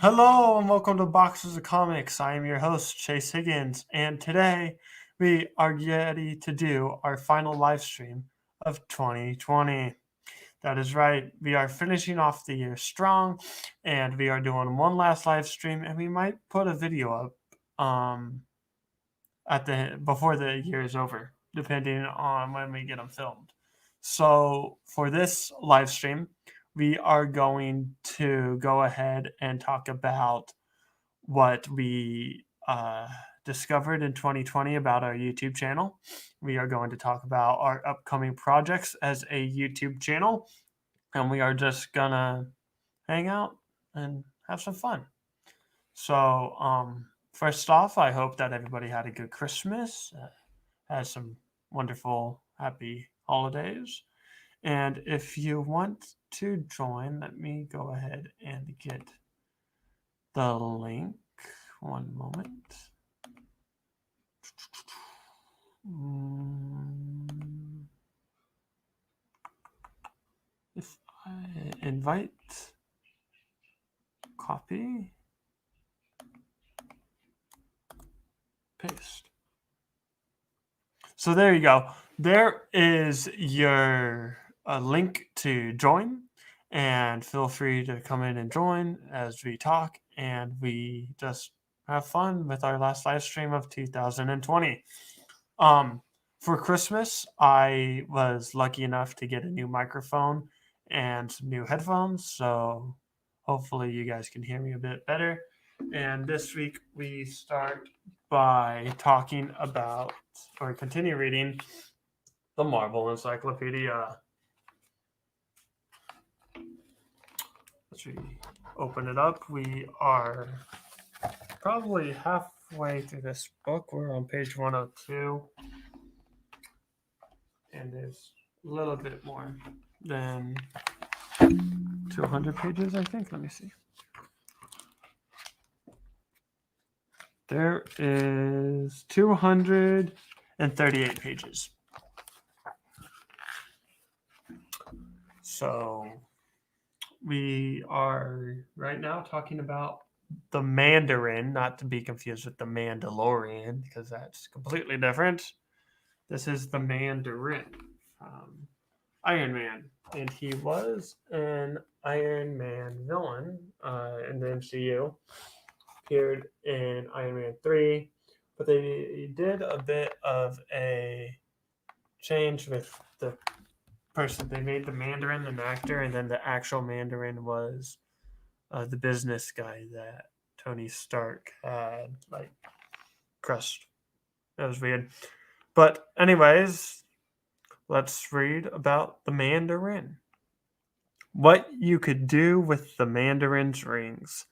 Hello and welcome to Boxes of Comics. I am your host, Chase Higgins, and today we are ready to do our final live stream of 2020. That is right, we are finishing off the year strong, and we are doing one last live stream, and we might put a video up at the before the year is over, depending on when we get them filmed. So for this live stream, we are going to go ahead and talk about what we discovered in 2020 about our YouTube channel. We are going to talk about our upcoming projects as a YouTube channel, and we are just gonna hang out and have some fun. So, first off, I hope that everybody had a good Christmas, had some wonderful, happy holidays. And if you want to join, let me go ahead and get the link. One moment. If I invite, copy, paste. So there you go. There is your link to join, and feel free to come in and join as we talk and we just have fun with our last live stream of 2020. For Christmas, I was lucky enough to get a new microphone and some new headphones, so hopefully you guys can hear me a bit better. And this week we start by talking about, or continue reading, the Marvel Encyclopedia. Let's open it up. We are probably halfway through this book. We're on page 102. And there's a little bit more than 200 pages, I think. Let me see. There is 238 pages. So we are right now talking about the Mandarin, not to be confused with the Mandalorian, because that's completely different. This is the Mandarin, Iron Man, and he was an Iron Man villain in the MCU. Appeared in Iron Man 3, but they did a bit of a change with the person. They made the Mandarin an actor, and then the actual Mandarin was the business guy that Tony Stark had crushed. That was weird. But anyways, let's read about the Mandarin. What you could do with the Mandarin's rings.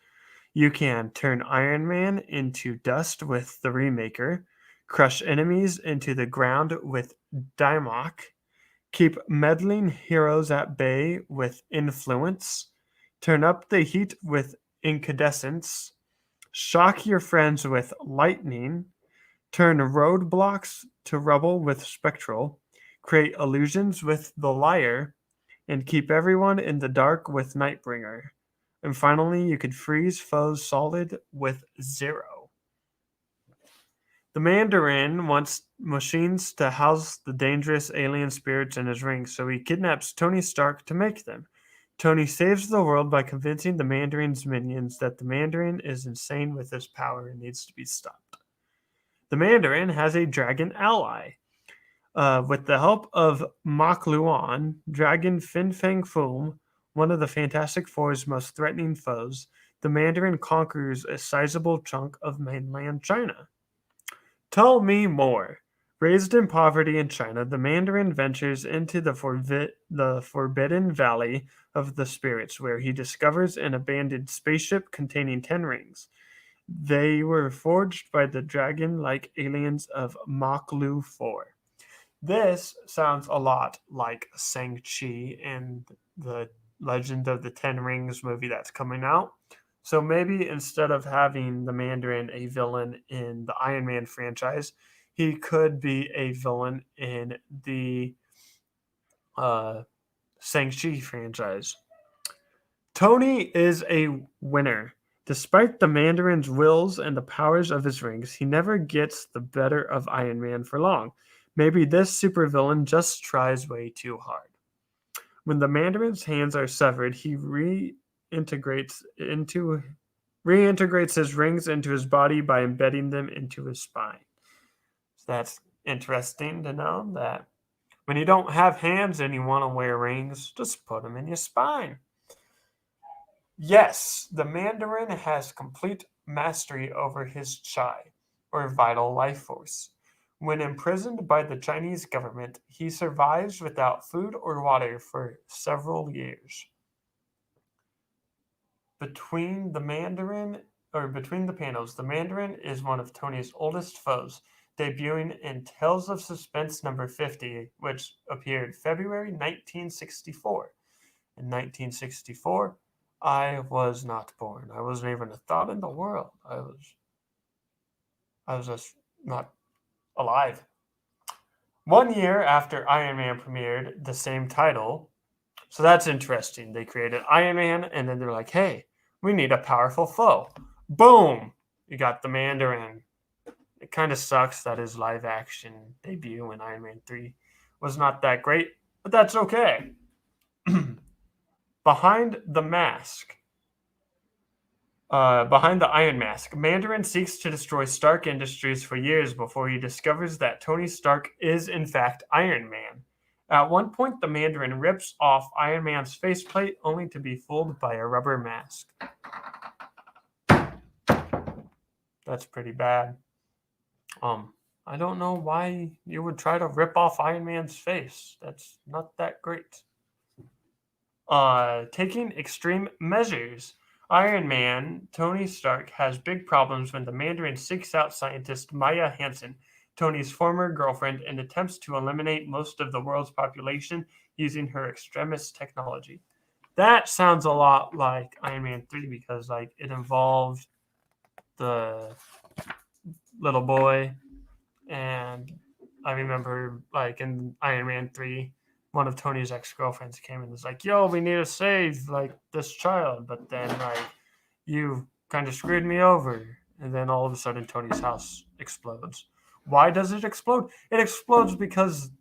You can turn Iron Man into dust with the Remaker, crush enemies into the ground with Dimok, keep meddling heroes at bay with Influence, turn up the heat with Incandescence, shock your friends with Lightning, turn roadblocks to rubble with Spectral, create illusions with the Liar, and keep everyone in the dark with Nightbringer. And finally, you could freeze foes solid with Zero. The Mandarin wants machines to house the dangerous alien spirits in his rings, so he kidnaps Tony Stark to make them. Tony saves the world by convincing the Mandarin's minions that the Mandarin is insane with his power and needs to be stopped. The Mandarin has a dragon ally. With the help of Mok Luan, Dragon Fin Fang Foom, one of the Fantastic Four's most threatening foes, the Mandarin conquers a sizable chunk of mainland China. Tell me more. Raised in poverty in China, the Mandarin ventures into the forbidden valley of the spirits, where he discovers an abandoned spaceship containing 10 rings. They were forged by the dragon-like aliens of Mok Lu 4. This sounds a lot like Shang-Chi and the Legend of the Ten Rings movie that's coming out. So maybe instead of having the Mandarin a villain in the Iron Man franchise, he could be a villain in the Shang-Chi franchise. Tony is a winner, Despite the Mandarin's wills and the powers of his rings, he never gets the better of Iron Man for long. Maybe this supervillain just tries way too hard. When the Mandarin's hands are severed, he reintegrates his rings into his body by embedding them into his spine. So that's interesting to know that when you don't have hands and you want to wear rings, just put them in your spine. Yes, the Mandarin has complete mastery over his Chi, or vital life force. When imprisoned by the Chinese government, he survives without food or water for several years. Between the panels, the Mandarin is one of Tony's oldest foes, debuting in Tales of Suspense number 50, which appeared February 1964. In 1964, I was not born. I wasn't even a thought in the world. I was just not alive. 1 year after Iron Man premiered the same title, so that's interesting. They created Iron Man, and then they're like, hey, we need a powerful foe. Boom! You got the Mandarin. It kind of sucks that his live action debut in Iron Man 3 was not that great, but that's okay. Behind the Iron Mask, Mandarin seeks to destroy Stark Industries for years before he discovers that Tony Stark is in fact Iron Man. At one point, the Mandarin rips off Iron Man's faceplate only to be fooled by a rubber mask. That's pretty bad. I don't know why you would try to rip off Iron Man's face. That's not that great. Taking extreme measures. Iron Man, Tony Stark, has big problems when the Mandarin seeks out scientist Maya Hansen, Tony's former girlfriend, and attempts to eliminate most of the world's population using her extremist technology. That sounds a lot like Iron Man 3 because it involved the little boy, and I remember in Iron Man 3, one of Tony's ex-girlfriends came and was like, yo, we need to save this child, but then you kind of screwed me over. And then all of a sudden Tony's house explodes. Why does it explode? It explodes because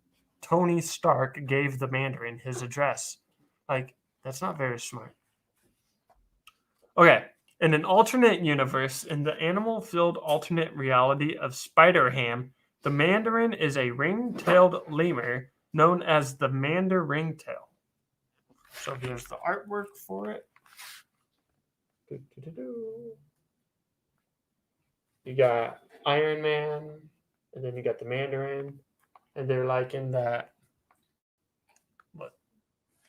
Tony Stark gave the Mandarin his address. That's not very smart. Okay, in an alternate universe, in the animal-filled alternate reality of Spider-Ham, the Mandarin is a ring-tailed lemur known as the Mandaringtail. So here's the artwork for it. You got Iron Man, and then you got the Mandarin, and they're in that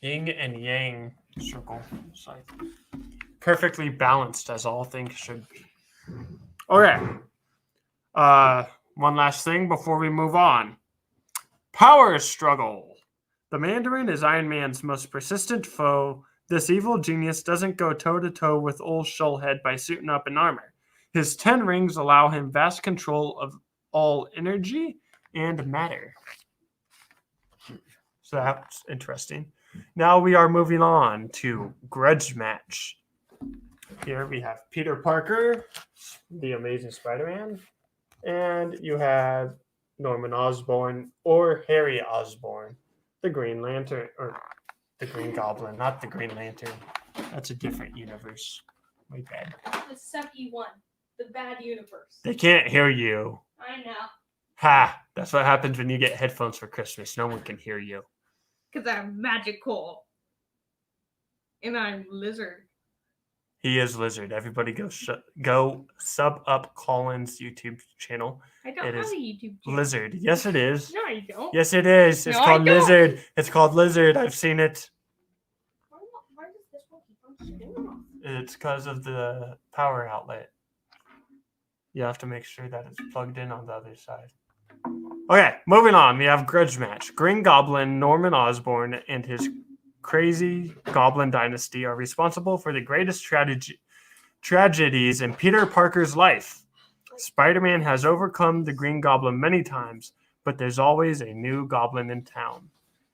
yin and yang circle. It's perfectly balanced as all things should be. Okay. One last thing before we move on. Power struggle. The Mandarin is Iron Man's most persistent foe. This evil genius doesn't go toe-to-toe with old Shullhead by suiting up in armor. His 10 rings allow him vast control of all energy and matter. So that's interesting. Now we are moving on to Grudge Match. Here we have Peter Parker, the Amazing Spider-Man, and you have Norman Osborn or Harry Osborn, the Green Lantern, or the Green Goblin, not the Green Lantern. That's a different universe. My bad. The sucky one. The bad universe. They can't hear you. I know. Ha! That's what happens when you get headphones for Christmas. No one can hear you. Because I'm magical. And I'm lizard. He is Lizard. Everybody go sub up Colin's YouTube channel. I don't have a YouTube channel. Lizard. Yes, it is. No, you don't. Yes, it is. It's called Lizard. It's called Lizard. I've seen it. Why does this one keep on shutting off? It's because of the power outlet. You have to make sure that it's plugged in on the other side. Okay, moving on. We have Grudge Match. Green Goblin, Norman Osborn, and his crazy Goblin dynasty are responsible for the greatest tragedies in Peter Parker's life. Spider-Man has overcome the Green Goblin many times, but there's always a new goblin in town.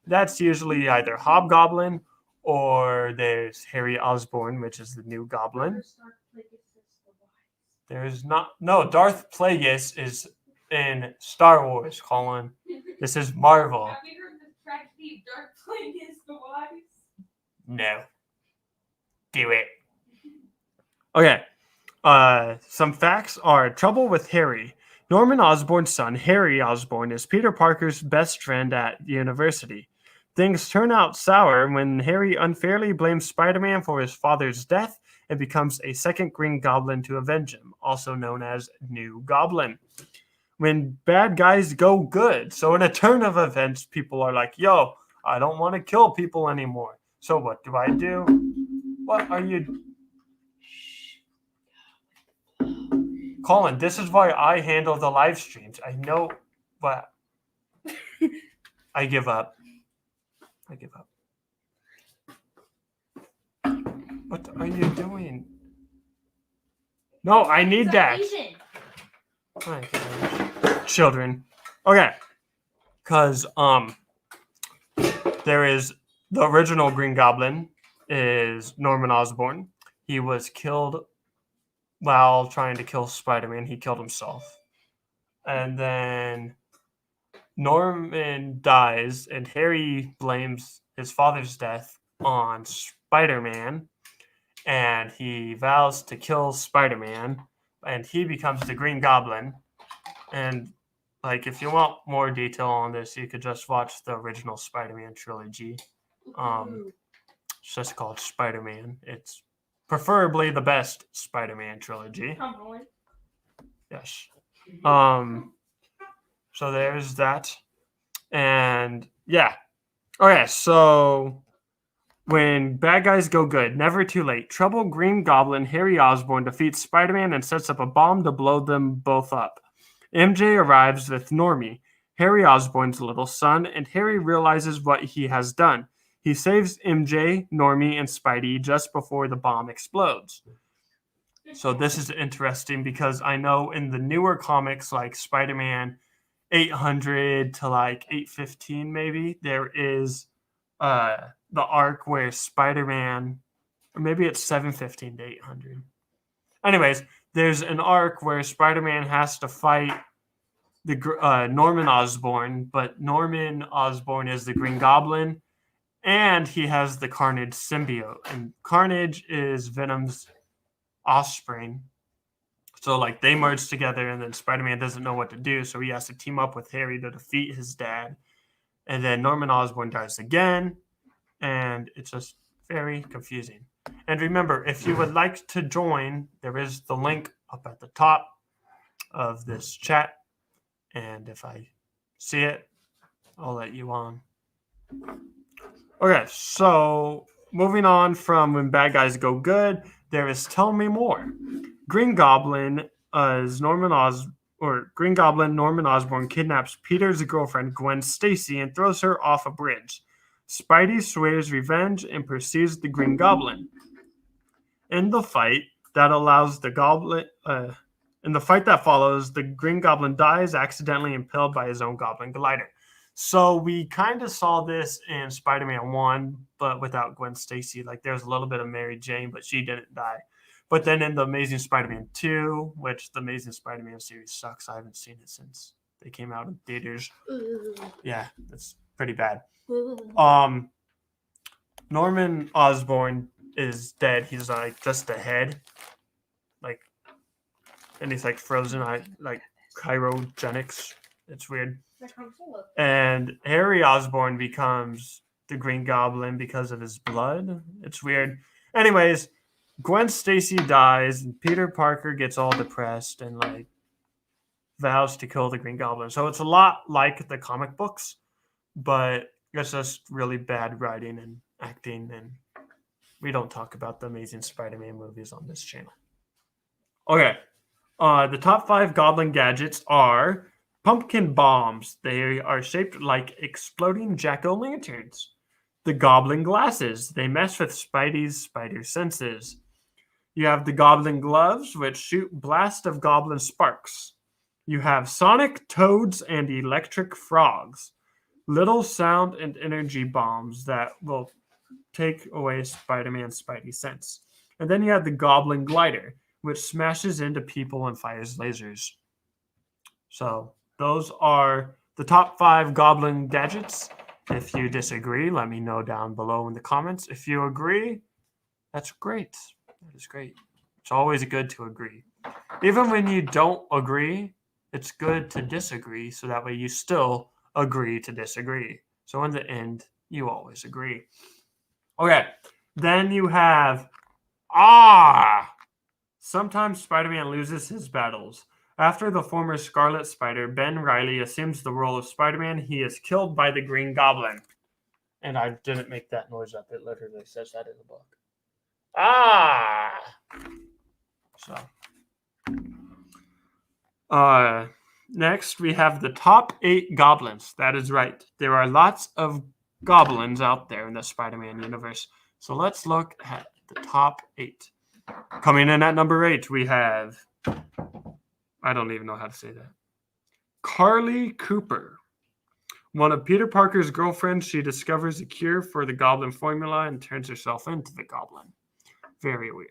That's usually either Hobgoblin or there's Harry Osborn, which is the new goblin. There's not. No, Darth Plagueis is in Star Wars, Colin. This is Marvel. Have you heard the tragedy of Dark Plagueis the Wise? No. Do it. Okay. Some facts are trouble with Harry. Norman Osborn's son, Harry Osborn, is Peter Parker's best friend at university. Things turn out sour when Harry unfairly blames Spider-Man for his father's death and becomes a second Green Goblin to avenge him, also known as New Goblin. When bad guys go good. So in a turn of events, people are like, yo, I don't want to kill people anymore. So what do I do? What are you... Colin, this is why I handle the live streams. I know what... I give up. I give up. What are you doing? No, I need He's that. Asian. My gosh. Children. Okay. Because there is the original Green Goblin is Norman Osborn. He was killed while trying to kill Spider-Man. He killed himself. And then Norman dies, and Harry blames his father's death on Spider-Man, and he vows to kill Spider-Man, and he becomes the Green Goblin. And like, if you want more detail on this, you could just watch the original Spider-Man trilogy. It's just called Spider-Man. It's preferably the best Spider-Man trilogy. Probably. Yes. So there's that. And yeah. Okay, so when bad guys go good, never too late. Trouble Green Goblin Harry Osborn defeats Spider-Man and sets up a bomb to blow them both up. MJ arrives with Normie, Harry Osborn's little son, and Harry realizes what he has done. He saves MJ, Normie, and Spidey just before the bomb explodes. So this is interesting because I know in the newer comics, like Spider-Man 800 to like 815 maybe, there is the arc where Spider-Man, or maybe it's 715 to 800. Anyways, there's an arc where Spider-Man has to fight the Norman Osborn, but Norman Osborn is the Green Goblin, and he has the Carnage symbiote, and Carnage is Venom's offspring. So like they merge together, and then Spider-Man doesn't know what to do, so he has to team up with Harry to defeat his dad. And then Norman Osborn dies again, and it's just very confusing. And remember, if you would like to join, there is the link up at the top of this chat. And if I see it, I'll let you on. Okay, so moving on from when bad guys go good, there is Tell Me More. Green Goblin Norman Osborn kidnaps Peter's girlfriend Gwen Stacy and throws her off a bridge. Spidey swears revenge and pursues the Green Goblin. In the fight that follows, the Green Goblin dies, accidentally impaled by his own Goblin glider. So we kind of saw this in Spider-Man 1, but without Gwen Stacy. Like there's a little bit of Mary Jane, but she didn't die. But then in the Amazing Spider-Man 2, which the Amazing Spider-Man series sucks. I haven't seen it since they came out in theaters. Yeah, it's pretty bad. Norman Osborn is dead. He's like just a head. Like, and he's like frozen, like cryogenics. It's weird. And Harry Osborn becomes the Green Goblin because of his blood. It's weird. Anyways, Gwen Stacy dies, and Peter Parker gets all depressed and like vows to kill the Green Goblin. So it's a lot like the comic books, but it's just really bad writing and acting, and we don't talk about the Amazing Spider-Man movies on this channel. Okay. The top 5 Goblin gadgets are pumpkin bombs. They are shaped like exploding jack-o'-lanterns. The Goblin glasses. They mess with Spidey's spider senses. You have the Goblin gloves, which shoot blast of Goblin sparks. You have sonic toads and electric frogs. Little sound and energy bombs that will take away Spider-Man's Spidey sense. And then you have the Goblin glider, which smashes into people and fires lasers. So those are the top 5 goblin gadgets. If you disagree, let me know down below in the comments. If you agree, that's great. That is great. It's always good to agree. Even when you don't agree, it's good to disagree so that way you still agree to disagree. So in the end, you always agree. Okay, then you have sometimes Spider-Man loses his battles. After the former Scarlet Spider, Ben Reilly, assumes the role of Spider-Man, he is killed by the Green Goblin. And I didn't make that noise up. It literally says that in the book. So, next we have the top 8 goblins. That is right. There are lots of goblins out there in the Spider-Man universe. So let's look at the top 8. Coming in at number 8, we have... I don't even know how to say that. Carly Cooper. One of Peter Parker's girlfriends, she discovers a cure for the goblin formula and turns herself into the goblin. Very weird.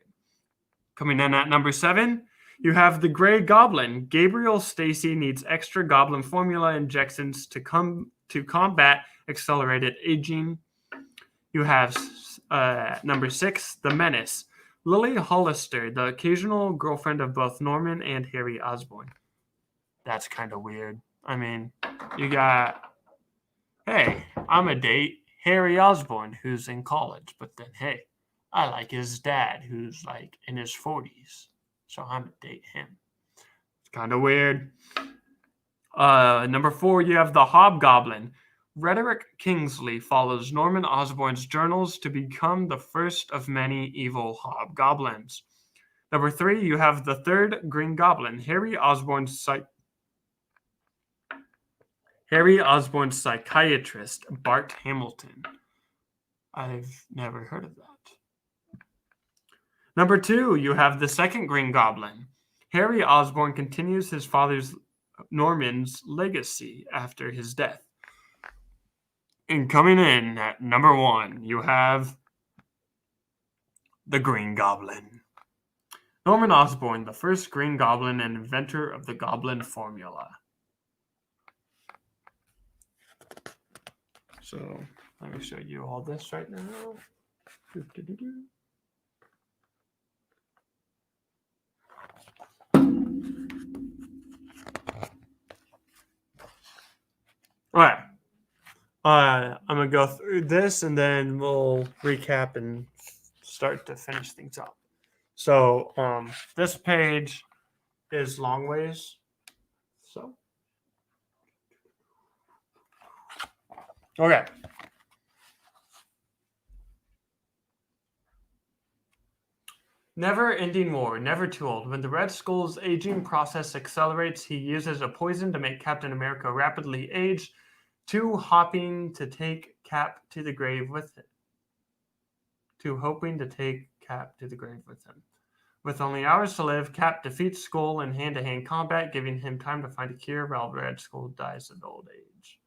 Coming in at number 7, you have the Grey Goblin. Gabriel Stacy needs extra goblin formula injections to combat accelerated aging. You have number 6, the Menace. Lily Hollister, the occasional girlfriend of both Norman and Harry Osborn. That's kind of weird. I mean, you got, hey, I'm a date Harry Osborn, who's in college, but then, hey, I like his dad, who's like in his 40s, so I'm gonna date him. It's kind of weird. Number 4, you have the Hobgoblin. Rhetoric Kingsley follows Norman Osborn's journals to become the first of many evil hobgoblins. Number 3, you have the third Green Goblin, Harry Osborn's psychiatrist, Bart Hamilton. I've never heard of that. Number 2, you have the second Green Goblin. Harry Osborn continues his father's, Norman's, legacy after his death. And coming in at number 1, you have the Green Goblin. Norman Osborn, the first Green Goblin and inventor of the Goblin formula. So, let me show you all this right now. All right. I'm going to go through this and then we'll recap and start to finish things up. So this page is long ways. So, okay. Never-ending war, never too old. When the Red Skull's aging process accelerates, he uses a poison to make Captain America rapidly age, hoping to take Cap to the grave with him. With only hours to live, Cap defeats Skull in hand-to-hand combat, giving him time to find a cure while Red Skull dies of old age.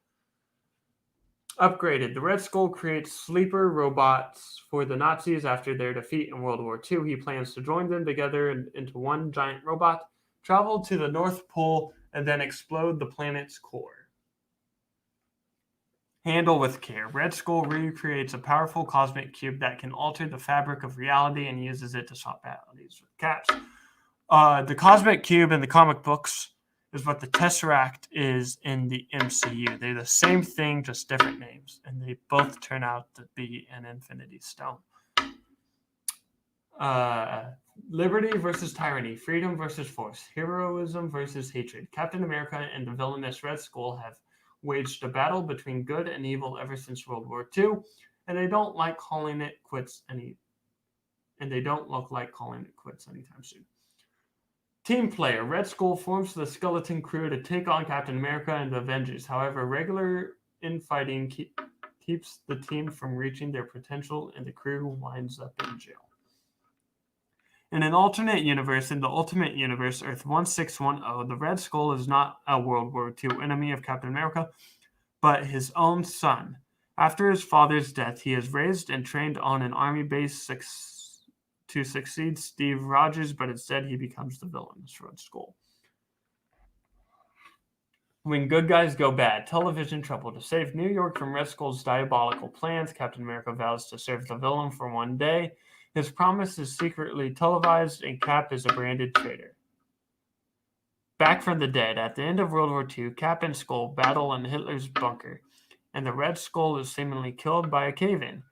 Upgraded. The Red Skull creates sleeper robots for the Nazis after their defeat in World War II. He plans to join them together into one giant robot, travel to the North Pole, and then explode the planet's core. Handle with care. Red Skull recreates a powerful cosmic cube that can alter the fabric of reality and uses it to stop battles with Caps. The cosmic cube in the comic books is what the Tesseract is in the MCU. They're the same thing, just different names, and they both turn out to be an Infinity Stone. Liberty versus tyranny, freedom versus force, heroism versus hatred. Captain America and the villainous Red Skull have waged a battle between good and evil ever since World War II, and they don't like calling it quits they don't look like calling it quits anytime soon. Team player. Red Skull forms the skeleton crew to take on Captain America and the Avengers. However, regular infighting keeps the team from reaching their potential, and the crew winds up in jail. In an alternate universe, in the Ultimate Universe, Earth 1610, the Red Skull is not a World War II enemy of Captain America, but his own son. After his father's death, he is raised and trained on an army base to succeed Steve Rogers, but instead he becomes the villain for Red Skull. When good guys go bad, television trouble. To save New York from Red Skull's diabolical plans, Captain America vows to serve the villain for one day. His promise is secretly televised, and Cap is a branded traitor. Back from the dead, at the end of World War II, Cap and Skull battle in Hitler's bunker, and the Red Skull is seemingly killed by a cave-in.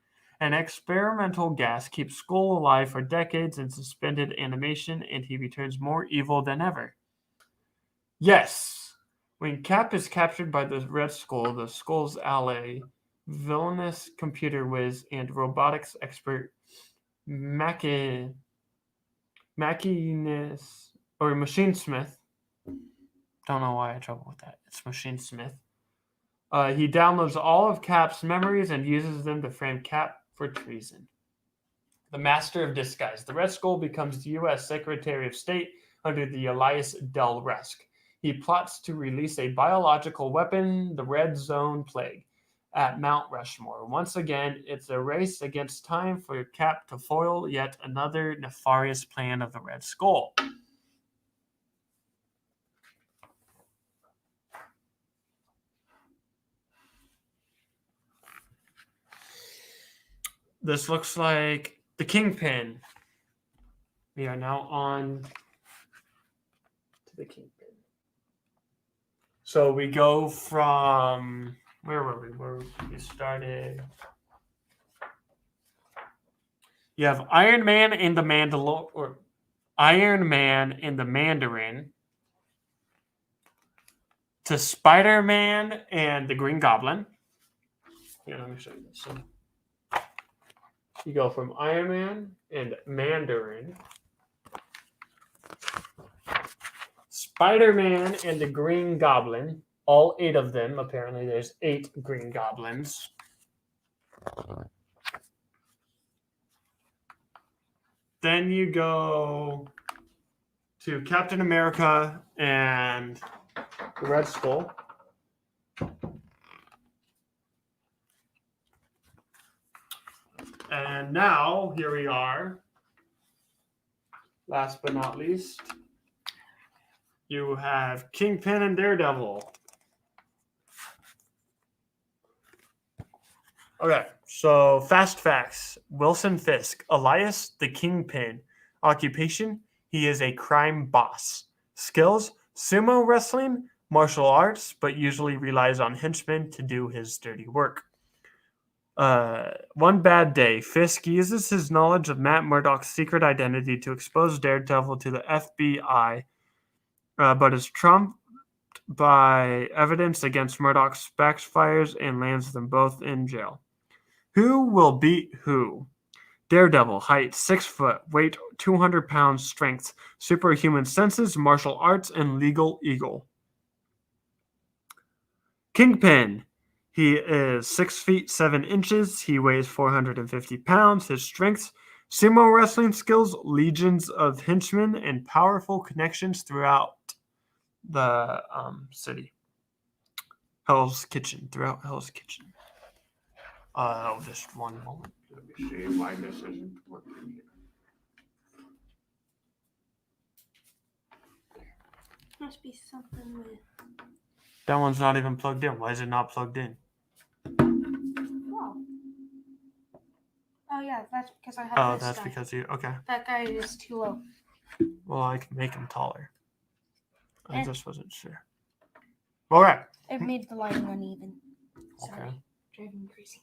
An experimental gas keeps Skull alive for decades in suspended animation, and he returns more evil than ever. Yes! When Cap is captured by the Red Skull, the Skull's ally, villainous computer whiz and robotics expert Machinesmith or Machinesmith. Don't know why I had trouble with that. It's Machinesmith. He downloads all of Cap's memories and uses them to frame Cap for treason. The Master of Disguise. The Red Skull becomes the U.S. Secretary of State under the alias Del Resk. He plots to release a biological weapon, the Red Zone Plague, at Mount Rushmore. Once again, it's a race against time for Cap to foil yet another nefarious plan of the Red Skull. This looks like the Kingpin. We are now on to the Kingpin. So we go from where were we? Where we started? You have Iron Man and the Iron Man and the Mandarin, to Spider-Man and the Green Goblin. Here, let me show you this. So you go from Iron Man and Mandarin, Spider-Man and the Green Goblin, all 8 of them. Apparently, there's 8 Green Goblins. Then you go to Captain America and the Red Skull. And now, here we are. Last but not least, you have Kingpin and Daredevil. Okay, so fast facts. Wilson Fisk, alias the Kingpin. Occupation, he is a crime boss. Skills, sumo wrestling, martial arts, but usually relies on henchmen to do his dirty work. One bad day, Fisk uses his knowledge of Matt Murdock's secret identity to expose Daredevil to the FBI, but is trumped by evidence against Murdock's backfires and lands them both in jail. Who will beat who? Daredevil, height 6 foot, weight 200 pounds, strength, superhuman senses, martial arts, and legal eagle. Kingpin, he is 6 feet 7 inches. He weighs 450 pounds. His strengths, sumo wrestling skills, legions of henchmen, and powerful connections throughout the city. Throughout Hell's Kitchen. Just one moment. Let me see why this isn't working here. Must be something with. That one's not even plugged in. Why is it not plugged in? Oh. Oh yeah, that's because I have. Oh, this that's guy. because you. Okay. That guy is too low. Well, I can make him taller. I Eh. just wasn't sure. All right. It made the lighting uneven. Sorry, Okay. driving me crazy.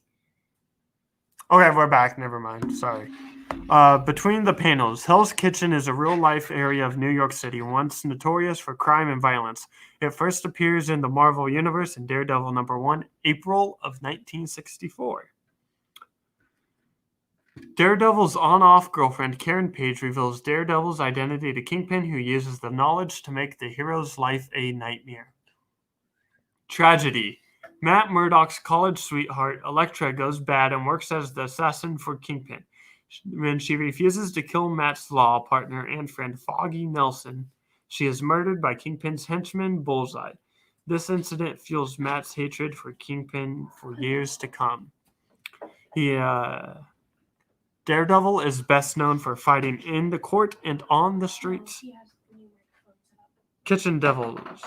Okay, we're back. Never mind. Sorry. Between the panels, Hell's Kitchen is a real-life area of New York City, once notorious for crime and violence. It first appears in the Marvel Universe in Daredevil #1, April of 1964. Daredevil's on-off girlfriend, Karen Page, reveals Daredevil's identity to Kingpin, who uses the knowledge to make the hero's life a nightmare. Tragedy. Matt Murdock's college sweetheart, Elektra, goes bad and works as the assassin for Kingpin. When she refuses to kill Matt's law partner and friend, Foggy Nelson, she is murdered by Kingpin's henchman, Bullseye. This incident fuels Matt's hatred for Kingpin for years to come. He Daredevil is best known for fighting in the court and on the streets. He has the new microphone set up. Kitchen Devils.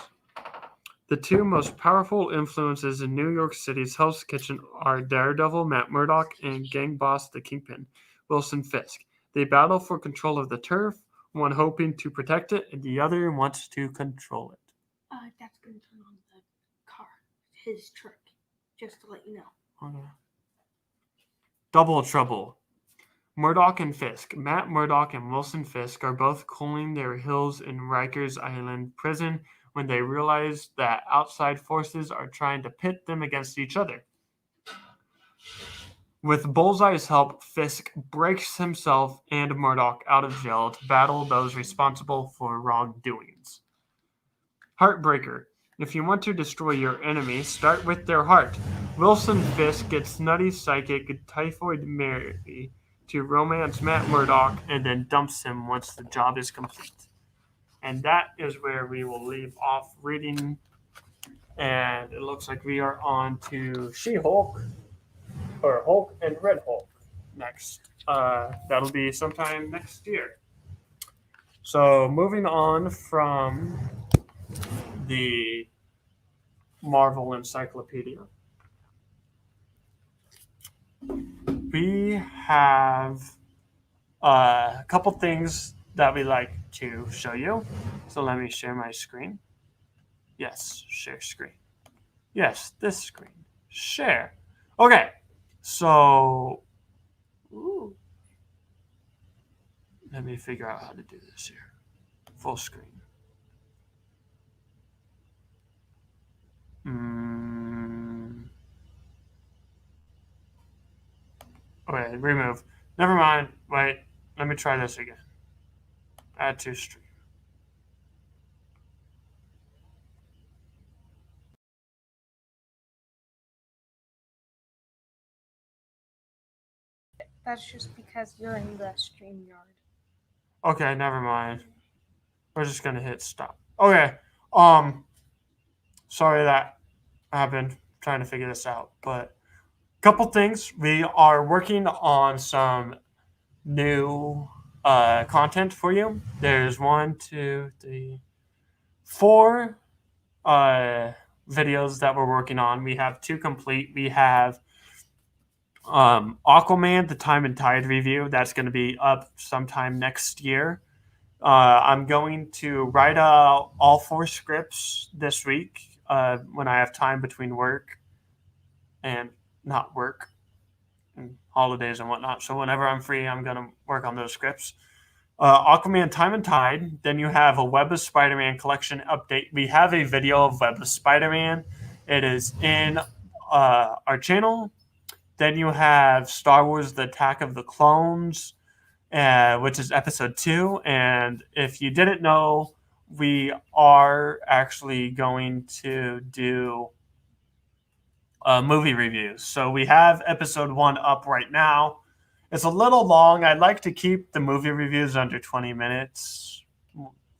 The two most powerful influences in New York City's Hell's Kitchen are Daredevil Matt Murdock and gang boss the Kingpin, Wilson Fisk. They battle for control of the turf, one hoping to protect it and the other wants to control it. That's gonna turn on the car, his truck, just to let you know. Okay. Double Trouble. Murdoch and Fisk. Matt Murdock and Wilson Fisk are both cooling their heels in Rikers Island prison when they realize that outside forces are trying to pit them against each other. With Bullseye's help, Fisk breaks himself and Murdoch out of jail to battle those responsible for wrongdoings. Heartbreaker. If you want to destroy your enemy, start with their heart. Wilson Fisk gets nutty psychic Typhoid Mary to romance Matt Murdock and then dumps him once the job is complete. And that is where we will leave off reading. And it looks like we are on to She-Hulk, or Hulk and Red Hulk next. That'll be sometime next year. So moving on from the Marvel Encyclopedia, we have a couple things that we like to show you. So let me share my screen. Yes, share screen. Yes, this screen. Share. Okay, so let me figure out how to do this here. Full screen. Okay, remove. Never mind. Wait, let me try this again. Add to stream. That's just because you're in the stream yard. Okay, never mind. We're just gonna hit stop. Okay. Sorry that happened. Trying to figure this out, but couple things. We are working on some new content for you. There's 1, 2, 3, 4 videos that we're working on. We have 2 complete. We have Aquaman, the Time and Tide review. That's going to be up sometime next year. I'm going to write out all 4 scripts this week when I have time between work and not work and holidays and whatnot. So whenever I'm free, I'm going to work on those scripts. Aquaman, Time and Tide. Then you have a Web of Spider-Man collection update. We have a video of Web of Spider-Man. It is in our channel. Then you have Star Wars, The Attack of the Clones, which is episode 2. And if you didn't know, we are actually going to do movie reviews. So we have episode 1 up right now. It's a little long. I'd like to keep the movie reviews under 20 minutes,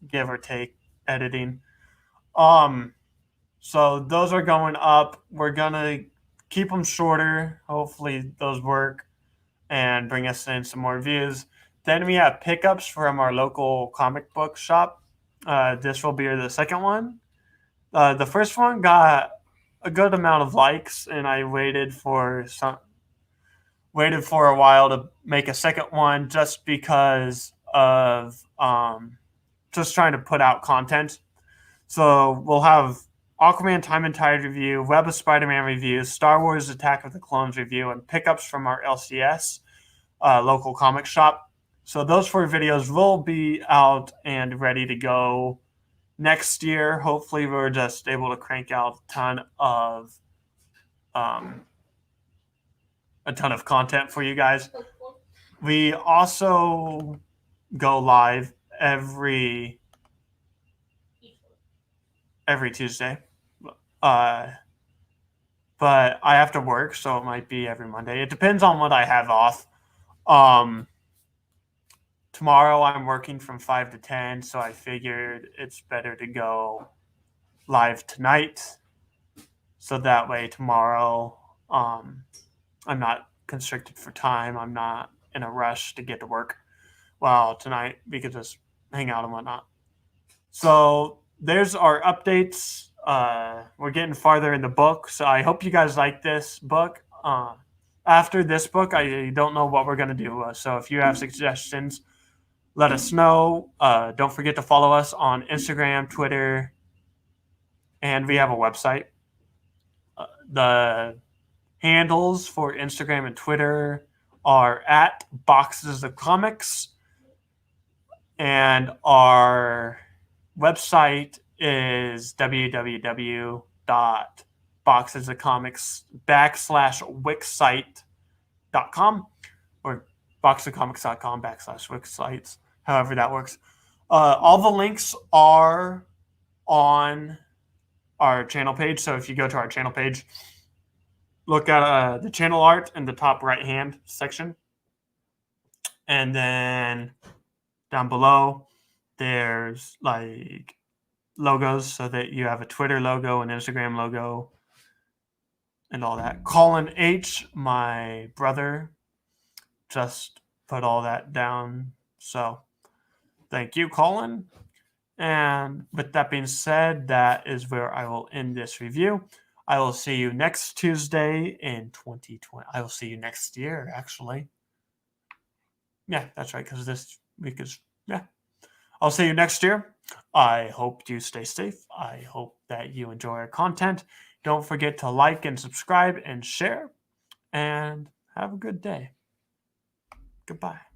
give or take editing. So those are going up. We're going to keep them shorter. Hopefully those work and bring us in some more views. Then we have pickups from our local comic book shop. This will be the second one. The first one got a good amount of likes, and I waited for a while to make a second one just because of just trying to put out content. So we'll have Aquaman Time and Tide review, Web of Spider-Man review, Star Wars Attack of the Clones review, and pickups from our LCS local comic shop. So those 4 videos will be out and ready to go next year. Hopefully we're just able to crank out a ton of content for you guys. We also go live every Tuesday. But I have to work, so it might be every Monday. It depends on what I have off. Tomorrow I'm working from 5 to 10, so I figured it's better to go live tonight. So that way tomorrow I'm not constricted for time. I'm not in a rush to get to work. Well, tonight we could just hang out and whatnot. So there's our updates. We're getting farther in the book, so I hope you guys like this book. After this book, I don't know what we're going to do. So if you have suggestions, let us know. Don't forget to follow us on Instagram, Twitter, and we have a website. The handles for Instagram and Twitter are at Boxes of Comics, and our website is www.boxesofcomics.wixsite.com or boxesofcomics.com/wixsites, however that works. All the links are on our channel page. So if you go to our channel page, look at the channel art in the top right hand section. And then down below, there's like logos so that you have a Twitter logo, an Instagram logo, and all that. Colin H., my brother, just put all that down. So thank you, Colin. And with that being said, that is where I will end this review. I will see you next Tuesday in 2020. I will see you next year, actually. Yeah, that's right, because this week is, yeah. I'll see you next year. I hope you stay safe. I hope that you enjoy our content. Don't forget to like and subscribe and share. And have a good day. Goodbye.